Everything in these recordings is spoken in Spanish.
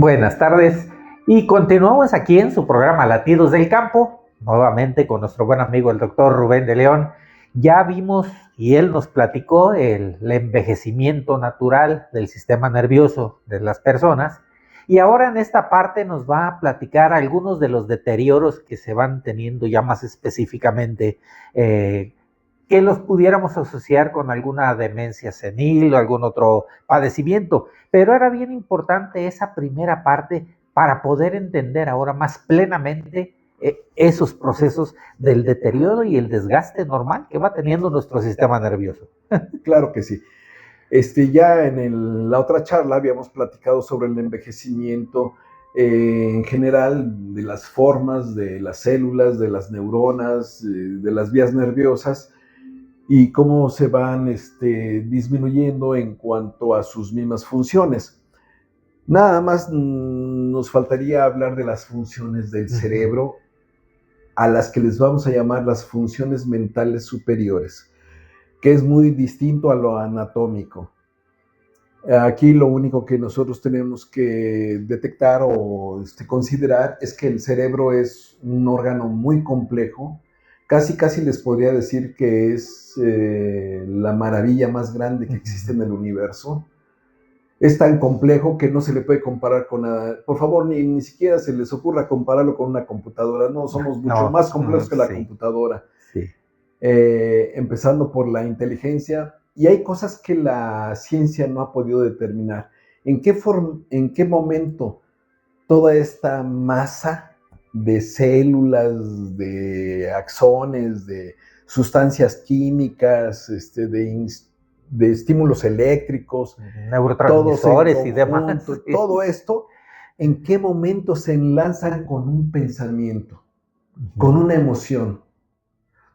Buenas tardes y continuamos aquí en su programa Latidos del Campo, nuevamente con nuestro buen amigo el doctor Rubén de León. Ya vimos y él nos platicó el envejecimiento natural del sistema nervioso de las personas y ahora en esta parte nos va a platicar algunos de los deterioros que se van teniendo ya más específicamente, que los pudiéramos asociar con alguna demencia senil o algún otro padecimiento. Pero era bien importante esa primera parte para poder entender ahora más plenamente esos procesos del deterioro y el desgaste normal que va teniendo nuestro sistema nervioso. Claro que sí. Ya la otra charla habíamos platicado sobre el envejecimiento en general, de las formas de las células, de las neuronas, de las vías nerviosas y cómo se van disminuyendo en cuanto a sus mismas funciones. Nada más nos faltaría hablar de las funciones del cerebro, a las que les vamos a llamar las funciones mentales superiores, que es muy distinto a lo anatómico. Aquí lo único que nosotros tenemos que detectar o considerar es que el cerebro es un órgano muy complejo. Casi les podría decir que es la maravilla más grande que existe en el universo. Es tan complejo que no se le puede comparar con nada. Por favor, ni siquiera se les ocurra compararlo con una computadora. No, somos mucho más complejos que la computadora. Sí. Empezando por la inteligencia. Y hay cosas que la ciencia no ha podido determinar. ¿En qué momento toda esta masa de células, de axones, de sustancias químicas, de estímulos eléctricos, neurotransmisores y demás, todo esto, en qué momento se enlazan con un pensamiento, con una emoción?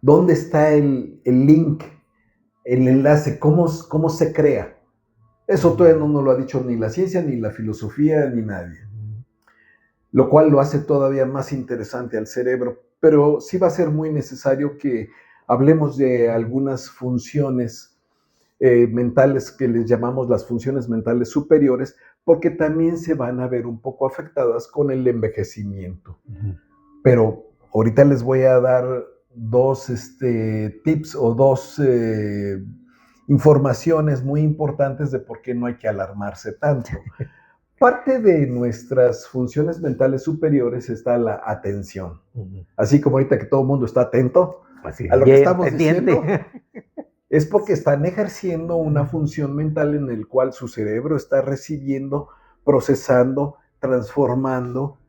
¿Dónde está el link, el enlace? ¿Cómo se crea? Eso todavía no nos lo ha dicho ni la ciencia, ni la filosofía, ni nadie. Lo cual lo hace todavía más interesante al cerebro. Pero sí va a ser muy necesario que hablemos de algunas funciones mentales que les llamamos las funciones mentales superiores, porque también se van a ver un poco afectadas con el envejecimiento. Pero ahorita les voy a dar dos tips o dos informaciones muy importantes de por qué no hay que alarmarse tanto. Parte de nuestras funciones mentales superiores está la atención. Así como ahorita que todo el mundo está atento a lo que estamos diciendo, es porque están ejerciendo una función mental en el cual su cerebro está recibiendo, procesando, transformando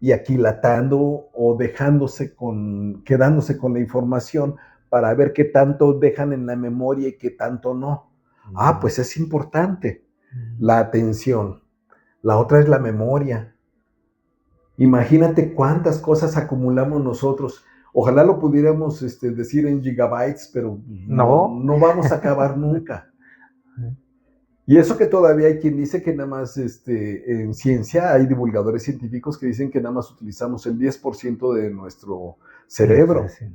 y aquilatando o quedándose con la información para ver qué tanto dejan en la memoria y qué tanto no. Pues es importante la atención. La otra es la memoria. Imagínate cuántas cosas acumulamos nosotros. Ojalá lo pudiéramos decir en gigabytes, pero no vamos a acabar nunca. Y eso que todavía hay quien dice que nada más en ciencia hay divulgadores científicos que dicen que nada más utilizamos el 10% de nuestro cerebro. Sí.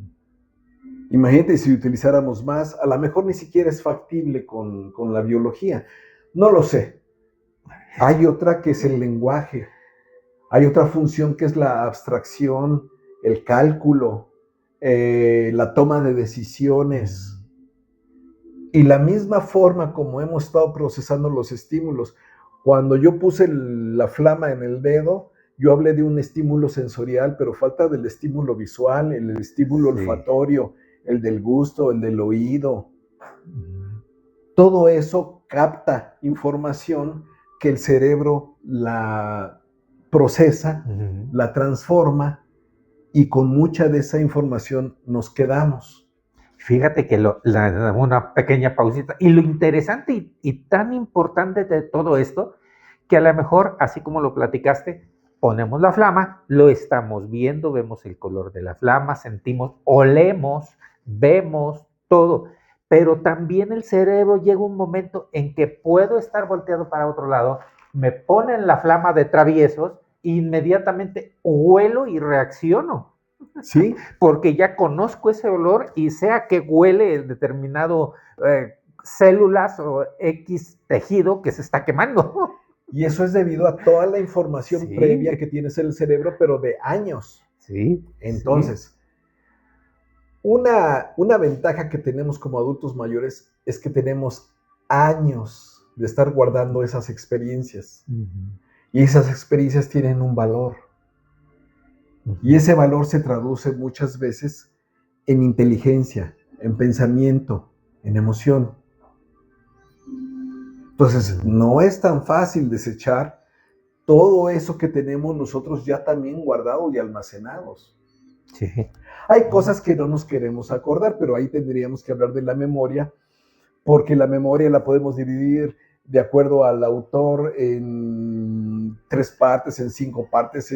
Imagínate si utilizáramos más, a lo mejor ni siquiera es factible con la biología. No lo sé. Hay otra que es el lenguaje. Hay otra función que es la abstracción, el cálculo, la toma de decisiones. Y la misma forma como hemos estado procesando los estímulos. Cuando yo puse la flama en el dedo, yo hablé de un estímulo sensorial, pero falta del estímulo visual, el estímulo olfatorio, el del gusto, el del oído. Todo eso capta información que el cerebro la procesa, la transforma y con mucha de esa información nos quedamos. Fíjate que una pequeña pausita. Y lo interesante y tan importante de todo esto, que a lo mejor, así como lo platicaste, ponemos la flama, lo estamos viendo, vemos el color de la flama, sentimos, olemos, vemos todo. Pero también el cerebro llega un momento en que puedo estar volteado para otro lado, me ponen la flama de traviesos, inmediatamente huelo y reacciono. Sí, porque ya conozco ese olor y sé a qué huele el determinado células o X tejido que se está quemando. Y eso es debido a toda la información Sí. previa que tienes en el cerebro, pero de años. Sí. Entonces, una ventaja que tenemos como adultos mayores es que tenemos años de estar guardando esas experiencias. Y esas experiencias tienen un valor. Y ese valor se traduce muchas veces en inteligencia, en pensamiento, en emoción. Entonces, no es tan fácil desechar todo eso que tenemos nosotros ya también guardados y almacenados. Sí. Hay cosas que no nos queremos acordar, pero ahí tendríamos que hablar de la memoria, porque la memoria la podemos dividir de acuerdo al autor en 3 partes, en 5 partes,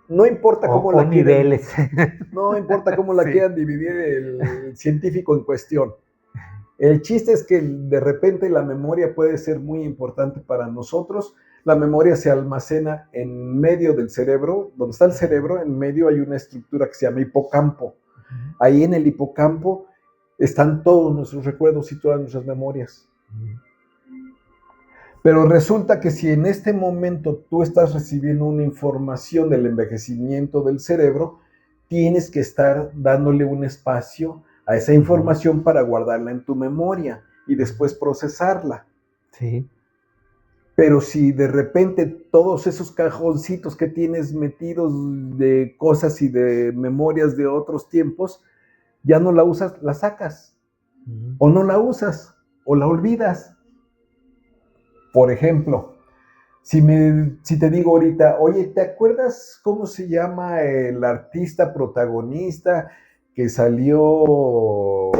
no importa cómo la niveles. No importa cómo la quieran dividir el científico en cuestión. El chiste es que de repente la memoria puede ser muy importante para nosotros. La memoria se almacena en medio del cerebro. Donde está el cerebro, en medio hay una estructura que se llama hipocampo. Ahí en el hipocampo están todos nuestros recuerdos y todas nuestras memorias. Pero resulta que si en este momento tú estás recibiendo una información del envejecimiento del cerebro, tienes que estar dándole un espacio a esa información para guardarla en tu memoria y después procesarla. Sí. Pero si de repente todos esos cajoncitos que tienes metidos de cosas y de memorias de otros tiempos, ya no la usas, la sacas. O no la usas, o la olvidas. Por ejemplo, si te digo ahorita, oye, ¿te acuerdas cómo se llama el artista protagonista que salió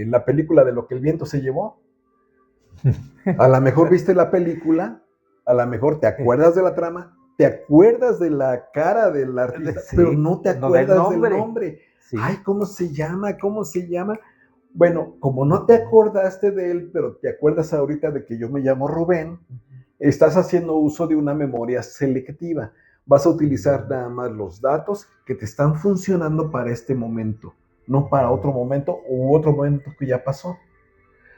la película de Lo que el viento se llevó? A lo mejor viste la película, a lo mejor te acuerdas de la trama, te acuerdas de la cara del artista, sí, pero no te acuerdas del nombre. Sí. Ay, ¿cómo se llama? ¿Cómo se llama? Bueno, como no te acordaste de él, pero te acuerdas ahorita de que yo me llamo Rubén, estás haciendo uso de una memoria selectiva. Vas a utilizar nada más los datos que te están funcionando para este momento, no para otro momento u otro momento que ya pasó.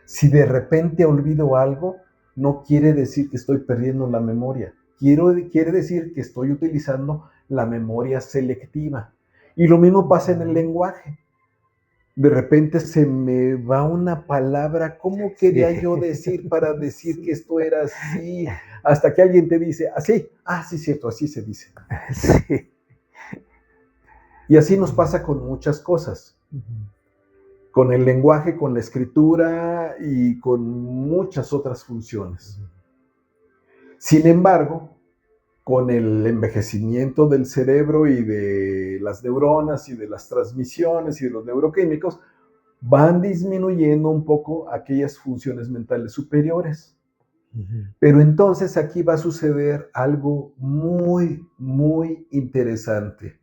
Si de repente olvido algo, no quiere decir que estoy perdiendo la memoria. Quiere decir que estoy utilizando la memoria selectiva. Y lo mismo pasa en el lenguaje. De repente se me va una palabra, ¿cómo quería yo decir para decir que esto era así? Hasta que alguien te dice, así, sí, cierto, así se dice. Sí. Y así nos pasa con muchas cosas. Con el lenguaje, con la escritura y con muchas otras funciones. Sin embargo, con el envejecimiento del cerebro y de las neuronas y de las transmisiones y de los neuroquímicos, van disminuyendo un poco aquellas funciones mentales superiores. Pero entonces aquí va a suceder algo muy, muy interesante.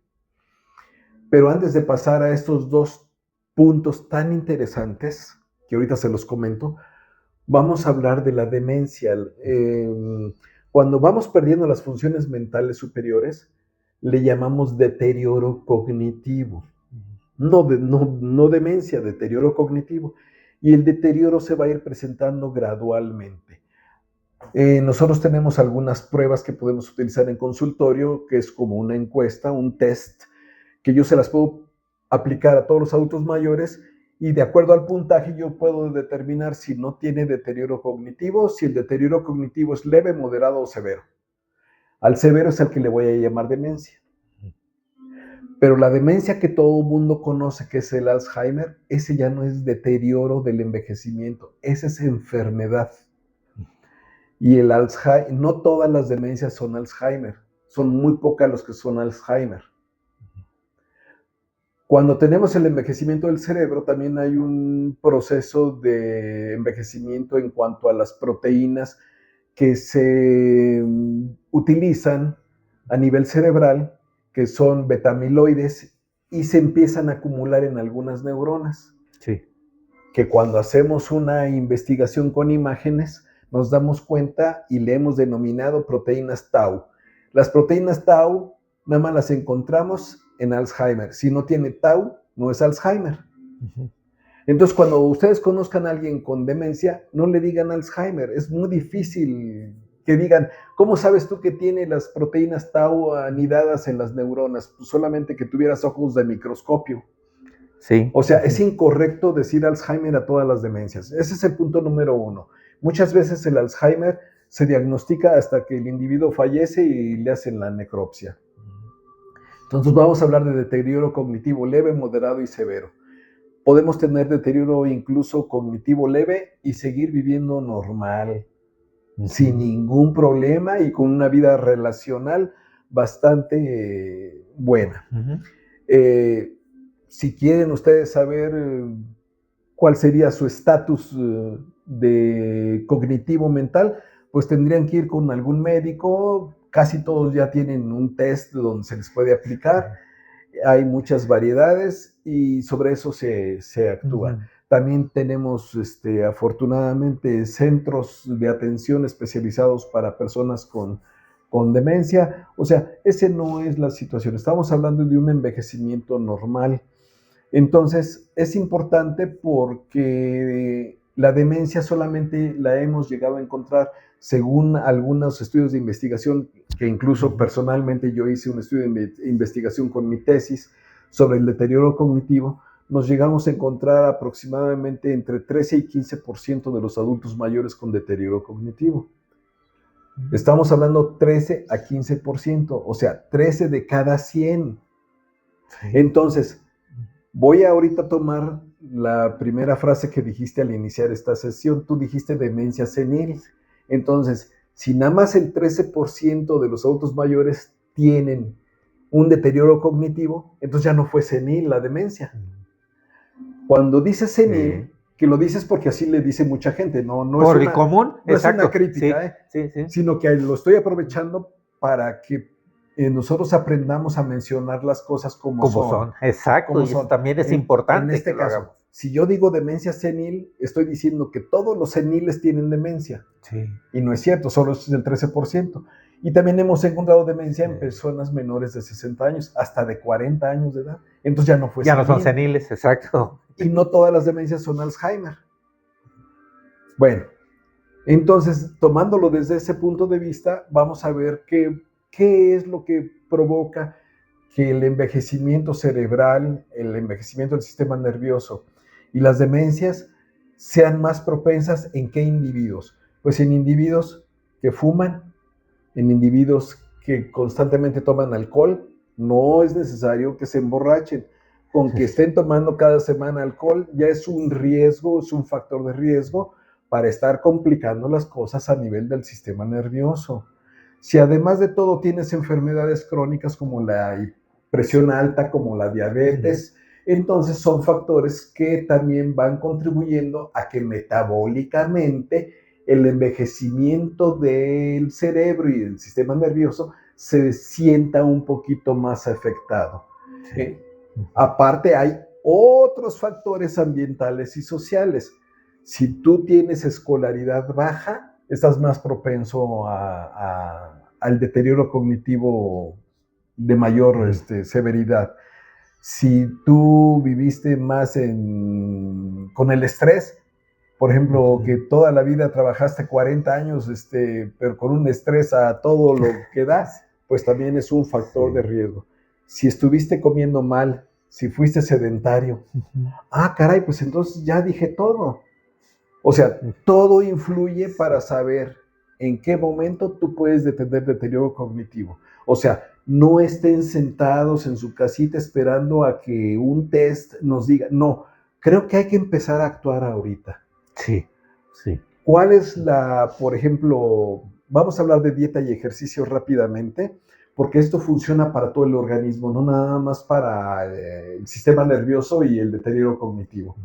Pero antes de pasar a estos 2 puntos tan interesantes, que ahorita se los comento, vamos a hablar de la demencia. Cuando vamos perdiendo las funciones mentales superiores, le llamamos deterioro cognitivo. No demencia, deterioro cognitivo. Y el deterioro se va a ir presentando gradualmente. Nosotros tenemos algunas pruebas que podemos utilizar en consultorio, que es como una encuesta, un test, que yo se las puedo aplicar a todos los adultos mayores y de acuerdo al puntaje yo puedo determinar si no tiene deterioro cognitivo, si el deterioro cognitivo es leve, moderado o severo. Al severo es al que le voy a llamar demencia. Pero la demencia que todo mundo conoce, que es el Alzheimer, ese ya no es deterioro del envejecimiento, esa es enfermedad. Y el Alzheimer, no todas las demencias son Alzheimer, son muy pocas los que son Alzheimer. Cuando tenemos el envejecimiento del cerebro, también hay un proceso de envejecimiento en cuanto a las proteínas que se utilizan a nivel cerebral, que son beta-amiloides, y se empiezan a acumular en algunas neuronas. Sí. Que cuando hacemos una investigación con imágenes, nos damos cuenta y le hemos denominado proteínas tau. Las proteínas tau nada más las encontramos en Alzheimer. Si no tiene tau, no es Alzheimer. Entonces, cuando ustedes conozcan a alguien con demencia, no le digan Alzheimer. Es muy difícil que digan, ¿cómo sabes tú que tiene las proteínas tau anidadas en las neuronas? Pues solamente que tuvieras ojos de microscopio. Sí. O sea, es incorrecto decir Alzheimer a todas las demencias. Ese es el punto número 1. Muchas veces el Alzheimer se diagnostica hasta que el individuo fallece y le hacen la necropsia. Entonces vamos a hablar de deterioro cognitivo leve, moderado y severo. Podemos tener deterioro incluso cognitivo leve y seguir viviendo normal, sin ningún problema y con una vida relacional bastante buena. Si quieren ustedes saber cuál sería su estatus de cognitivo mental, pues tendrían que ir con algún médico. Casi todos ya tienen un test donde se les puede aplicar. Hay muchas variedades y sobre eso se actúa. También tenemos, afortunadamente, centros de atención especializados para personas con demencia. O sea, ese no es la situación. Estamos hablando de un envejecimiento normal. Entonces, es importante porque la demencia solamente la hemos llegado a encontrar según algunos estudios de investigación, que incluso personalmente yo hice un estudio de investigación con mi tesis sobre el deterioro cognitivo. Nos llegamos a encontrar aproximadamente entre 13 y 15% de los adultos mayores con deterioro cognitivo. Estamos hablando 13 a 15%, o sea, 13 de cada 100. Entonces, voy a ahorita tomar la primera frase que dijiste al iniciar esta sesión. Tú dijiste demencia senil. Entonces, si nada más el 13% de los adultos mayores tienen un deterioro cognitivo, entonces ya no fue senil la demencia. Cuando dices senil, que lo dices porque así le dice mucha gente, no por es el común, no es una crítica, sí. Sino que lo estoy aprovechando para que nosotros aprendamos a mencionar las cosas como son. Exacto, como y eso también es importante. En este caso, si yo digo demencia senil, estoy diciendo que todos los seniles tienen demencia. Sí. Y no es cierto, solo es el 13%. Y también hemos encontrado demencia en personas menores de 60 años, hasta de 40 años de edad. Entonces ya no fue senil. Ya no son seniles, exacto. Y no todas las demencias son Alzheimer. Bueno, entonces, tomándolo desde ese punto de vista, vamos a ver qué es lo que provoca que el envejecimiento cerebral, el envejecimiento del sistema nervioso y las demencias sean más propensas en qué individuos. Pues en individuos que fuman, en individuos que constantemente toman alcohol. No es necesario que se emborrachen. Con que estén tomando cada semana alcohol ya es un riesgo, es un factor de riesgo para estar complicando las cosas a nivel del sistema nervioso. Si además de todo tienes enfermedades crónicas como la presión alta, como la diabetes, entonces son factores que también van contribuyendo a que metabólicamente el envejecimiento del cerebro y del sistema nervioso se sienta un poquito más afectado. Aparte, hay otros factores ambientales y sociales. Si tú tienes escolaridad baja, estás más propenso al deterioro cognitivo de mayor severidad. Si tú viviste más con el estrés, por ejemplo, que toda la vida trabajaste 40 años, pero con un estrés a todo lo que das, pues también es un factor de riesgo. Si estuviste comiendo mal, si fuiste sedentario, caray, pues entonces ya dije todo. O sea, todo influye para saber en qué momento tú puedes detener deterioro cognitivo. O sea, no estén sentados en su casita esperando a que un test nos diga. No, creo que hay que empezar a actuar ahorita. Sí. ¿Cuál es por ejemplo, vamos a hablar de dieta y ejercicio rápidamente, porque esto funciona para todo el organismo, no nada más para el sistema nervioso y el deterioro cognitivo.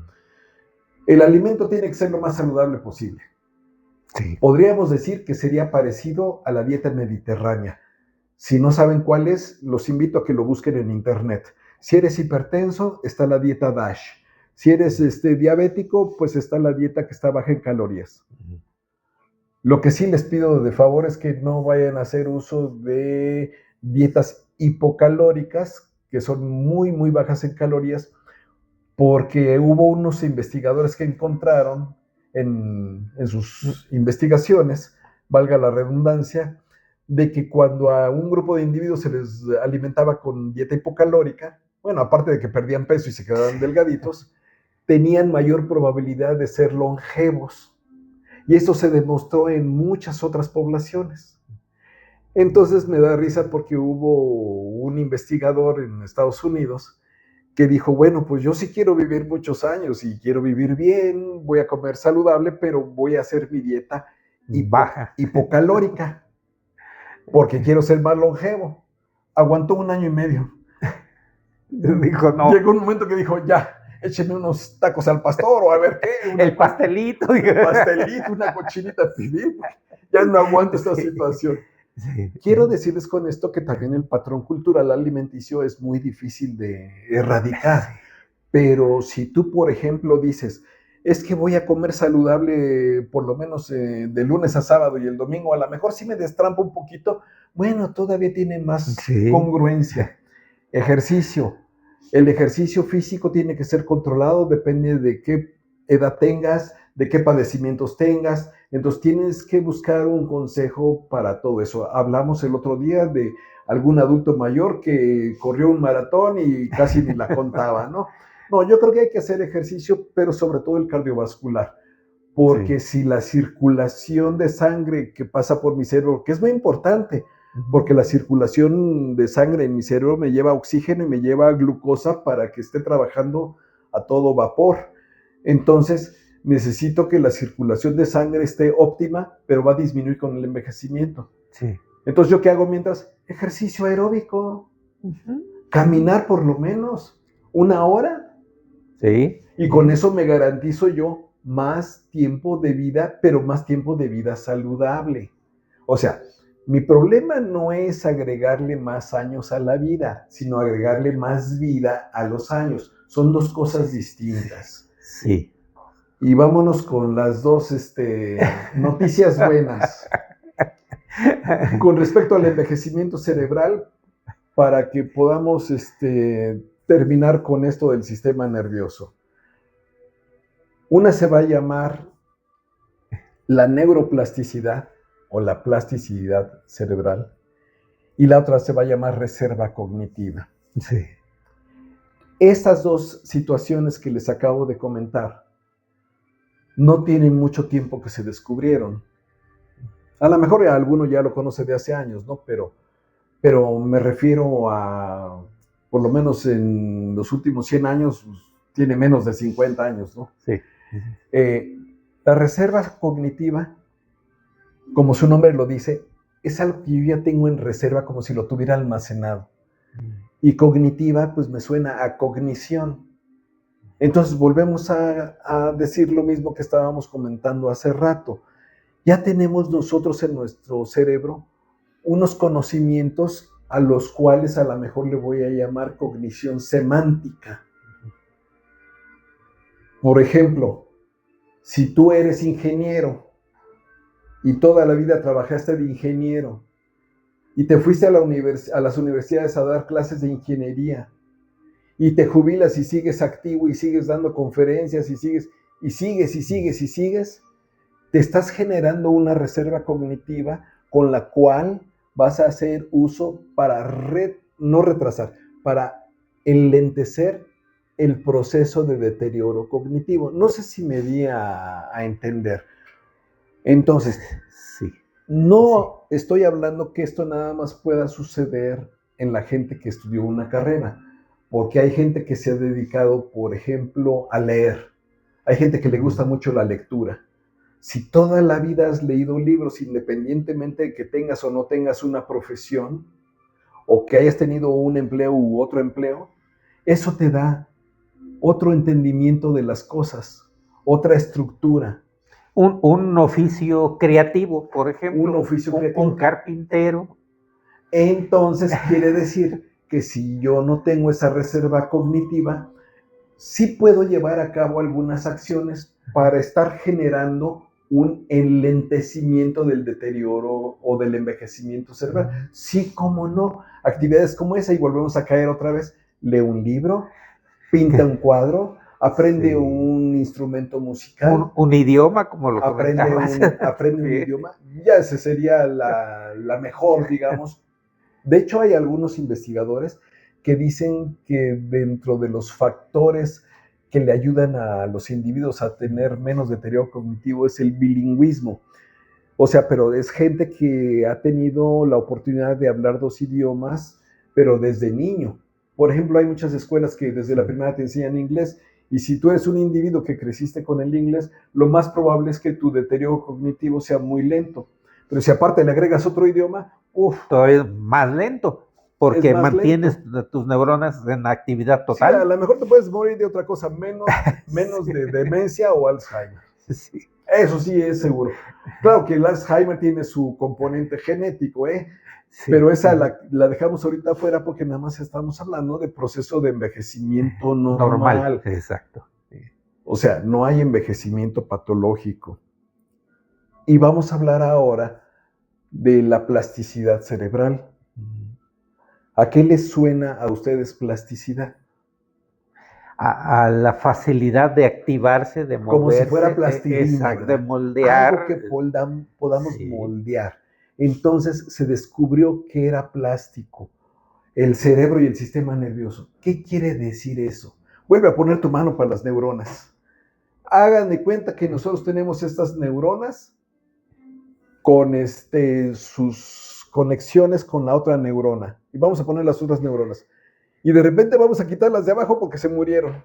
El alimento tiene que ser lo más saludable posible. Sí. Podríamos decir que sería parecido a la dieta mediterránea. Si no saben cuál es, los invito a que lo busquen en internet. Si eres hipertenso, está la dieta DASH. Si eres diabético, pues está la dieta que está baja en calorías. Lo que sí les pido de favor es que no vayan a hacer uso de dietas hipocalóricas, que son muy, muy bajas en calorías, porque hubo unos investigadores que encontraron en sus investigaciones, valga la redundancia, de que cuando a un grupo de individuos se les alimentaba con dieta hipocalórica, bueno, aparte de que perdían peso y se quedaban delgaditos, tenían mayor probabilidad de ser longevos. Y esto se demostró en muchas otras poblaciones. Entonces me da risa porque hubo un investigador en Estados Unidos que dijo, bueno, pues yo sí quiero vivir muchos años y quiero vivir bien, voy a comer saludable, pero voy a hacer mi dieta baja, hipocalórica, porque quiero ser más longevo. Aguantó 1 año y medio. Dijo, no. Llegó un momento que dijo, ya, écheme unos tacos al pastor o a ver qué. El pastelito. Un pastelito, una cochinita pibil. Ya no aguanto esta situación. Sí. Quiero decirles con esto que también el patrón cultural alimenticio es muy difícil de erradicar. Pero si tú, por ejemplo, dices, es que voy a comer saludable por lo menos de lunes a sábado y el domingo, a lo mejor sí me destrampo un poquito, bueno, todavía tiene más congruencia. Ejercicio. El ejercicio físico tiene que ser controlado, depende de qué edad tengas, de qué padecimientos tengas. Entonces tienes que buscar un consejo para todo eso. Hablamos el otro día de algún adulto mayor que corrió un maratón y casi ni la contaba, ¿no? No, yo creo que hay que hacer ejercicio, pero sobre todo el cardiovascular. Porque si la circulación de sangre que pasa por mi cerebro, que es muy importante, porque la circulación de sangre en mi cerebro me lleva oxígeno y me lleva glucosa para que esté trabajando a todo vapor. Entonces, necesito que la circulación de sangre esté óptima, pero va a disminuir con el envejecimiento. Sí. Entonces, ¿yo qué hago mientras? Ejercicio aeróbico. Caminar por lo menos 1 hora. Sí. Y con eso me garantizo yo más tiempo de vida, pero más tiempo de vida saludable. O sea, mi problema no es agregarle más años a la vida, sino agregarle más vida a los años. Son dos cosas distintas. Sí. Y vámonos con las dos noticias buenas. Con respecto al envejecimiento cerebral, para que podamos terminar con esto del sistema nervioso. Una se va a llamar la neuroplasticidad o la plasticidad cerebral y la otra se va a llamar reserva cognitiva. Sí. Estas dos situaciones que les acabo de comentar no tienen mucho tiempo que se descubrieron. A lo mejor alguno ya lo conoce de hace años, ¿no? Pero me refiero a, por lo menos en los últimos 100 años, tiene menos de 50 años, ¿no? Sí. La reserva cognitiva, como su nombre lo dice, es algo que yo ya tengo en reserva como si lo tuviera almacenado. Y cognitiva, pues me suena a cognición. Entonces volvemos a decir lo mismo que estábamos comentando hace rato. Ya tenemos nosotros en nuestro cerebro unos conocimientos a los cuales a lo mejor le voy a llamar cognición semántica. Por ejemplo, si tú eres ingeniero y toda la vida trabajaste de ingeniero y te fuiste a las universidades a dar clases de ingeniería y te jubilas y sigues activo y sigues dando conferencias y sigues, te estás generando una reserva cognitiva con la cual vas a hacer uso para no retrasar, para enlentecer el proceso de deterioro cognitivo. No sé si me di a entender. Entonces, sí. No estoy hablando que esto nada más pueda suceder en la gente que estudió una carrera, porque hay gente que se ha dedicado, por ejemplo, a leer. Hay gente que le gusta mucho la lectura. Si toda la vida has leído libros, independientemente de que tengas o no tengas una profesión, o que hayas tenido un empleo u otro empleo, eso te da otro entendimiento de las cosas, otra estructura. Un oficio creativo, por ejemplo. Un oficio creativo. Un carpintero. Entonces quiere decir que si yo no tengo esa reserva cognitiva, sí puedo llevar a cabo algunas acciones para estar generando un enlentecimiento del deterioro o del envejecimiento cerebral. Sí, cómo no. Actividades como esa, y volvemos a caer otra vez, lee un libro, pinta un cuadro, aprende un instrumento musical, un idioma, como lo aprende un idioma, ya esa sería la mejor, digamos. De hecho, hay algunos investigadores que dicen que dentro de los factores que le ayudan a los individuos a tener menos deterioro cognitivo es el bilingüismo. O sea, pero es gente que ha tenido la oportunidad de hablar 2 idiomas, pero desde niño. Por ejemplo, hay muchas escuelas que desde la primaria te enseñan inglés, y si tú eres un individuo que creciste con el inglés, lo más probable es que tu deterioro cognitivo sea muy lento. Pero si aparte le agregas otro idioma, todavía es más lento, porque mantienes tus neuronas en actividad total. Sí, a lo mejor te puedes morir de otra cosa, menos de demencia o Alzheimer. Sí. Eso sí es seguro. Claro que el Alzheimer tiene su componente genético, sí, pero esa la dejamos ahorita afuera porque nada más estamos hablando de proceso de envejecimiento normal. Exacto. O sea, no hay envejecimiento patológico. Y vamos a hablar ahora de la plasticidad cerebral. ¿A qué les suena a ustedes plasticidad? A la facilidad de activarse, de moverse. Como si fuera plastilina, exacto, de moldear. Algo que podamos moldear. Entonces se descubrió que era plástico, el cerebro y el sistema nervioso. ¿Qué quiere decir eso? Vuelve a poner tu mano para las neuronas. Hagan de cuenta que nosotros tenemos estas neuronas con sus conexiones con la otra neurona. Y vamos a poner las otras neuronas. Y de repente vamos a quitarlas de abajo porque se murieron.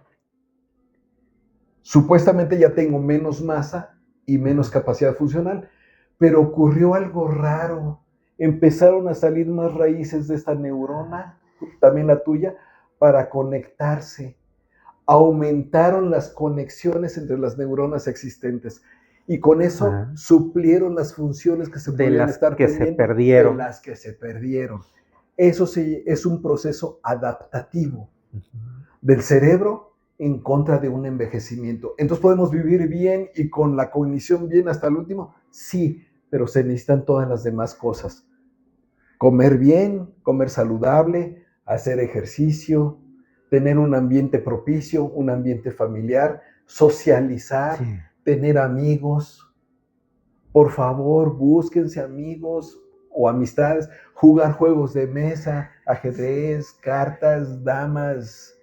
Supuestamente ya tengo menos masa y menos capacidad funcional, pero ocurrió algo raro. Empezaron a salir más raíces de esta neurona, también la tuya, para conectarse. Aumentaron las conexiones entre las neuronas existentes y con eso suplieron las funciones que se podían estar perdiendo, de las que se perdieron. Eso sí, es un proceso adaptativo del cerebro en contra de un envejecimiento. Entonces, ¿podemos vivir bien y con la cognición bien hasta el último? Sí, pero se necesitan todas las demás cosas. Comer bien, comer saludable, hacer ejercicio, tener un ambiente propicio, un ambiente familiar, socializar, tener amigos. Por favor, búsquense amigos o amistades, jugar juegos de mesa, ajedrez, cartas, damas,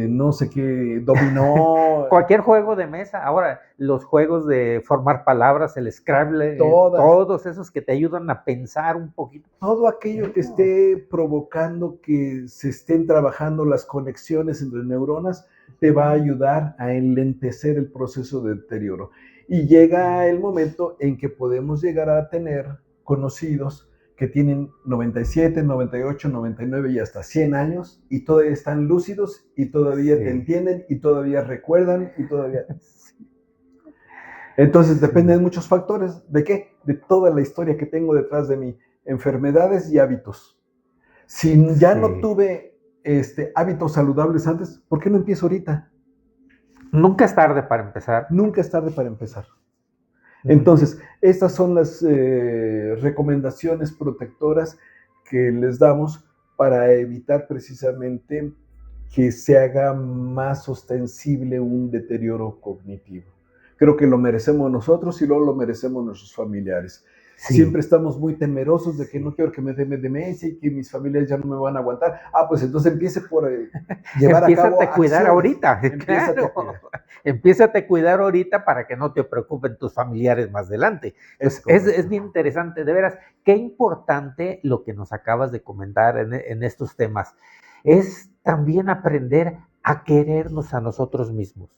no sé qué, dominó. Cualquier juego de mesa. Ahora, los juegos de formar palabras, el Scrabble, todos esos que te ayudan a pensar un poquito. Todo aquello que esté provocando que se estén trabajando las conexiones entre neuronas te va a ayudar a enlentecer el proceso de deterioro. Y llega el momento en que podemos llegar a tener conocidos que tienen 97, 98, 99 y hasta 100 años y todavía están lúcidos y todavía te entienden y todavía recuerdan y todavía... Entonces depende de muchos factores. ¿De qué? De toda la historia que tengo detrás de mí. Enfermedades y hábitos. Si ya no tuve hábitos saludables antes, ¿por qué no empiezo ahorita? Nunca es tarde para empezar. Nunca es tarde para empezar. Entonces, estas son las recomendaciones protectoras que les damos para evitar precisamente que se haga más ostensible un deterioro cognitivo. Creo que lo merecemos nosotros y luego lo merecemos nuestros familiares. Siempre estamos muy temerosos de que no quiero que me dé demencia y que mis familiares ya no me van a aguantar. Pues entonces empiece por llevar a cabo acciones. Cuidar ahorita, claro. Empiézate a cuidar ahorita para que no te preocupen tus familiares más adelante. Es bien interesante, de veras. Qué importante lo que nos acabas de comentar en estos temas. Es también aprender a querernos a nosotros mismos.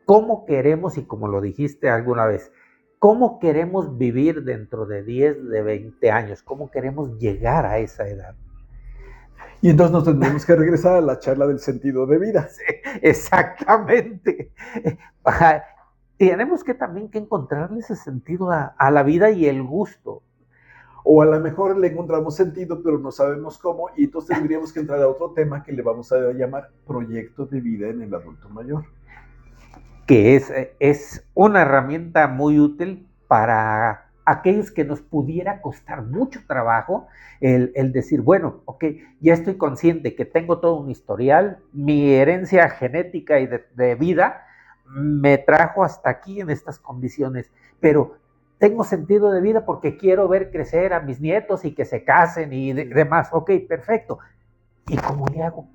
¿Cómo queremos, y como lo dijiste alguna vez, cómo queremos vivir dentro de 10, de 20 años? ¿Cómo queremos llegar a esa edad? Y entonces nos tendremos que regresar a la charla del sentido de vida. Sí, exactamente. Tenemos que también que encontrarle ese sentido a la vida y el gusto. O a lo mejor le encontramos sentido, pero no sabemos cómo, y entonces tendríamos que entrar a otro tema que le vamos a llamar proyecto de vida en el adulto mayor. Que es una herramienta muy útil para aquellos que nos pudiera costar mucho trabajo el decir, bueno, ok, ya estoy consciente que tengo todo un historial, mi herencia genética y de vida me trajo hasta aquí en estas condiciones, pero tengo sentido de vida porque quiero ver crecer a mis nietos y que se casen y demás. Ok, perfecto. ¿Y cómo le hago?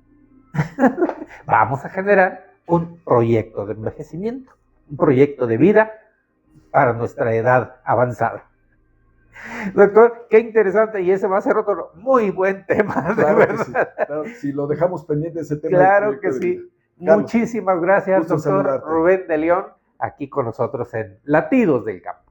Vamos a generar un proyecto de envejecimiento, un proyecto de vida para nuestra edad avanzada. Doctor, qué interesante, y ese va a ser otro muy buen tema, de Claro que sí, verdad. claro, si lo dejamos pendiente ese tema. Claro que sí. Carlos, Muchísimas gracias, gusto doctor saludarte. Rubén de León, aquí con nosotros en Latidos del Campo.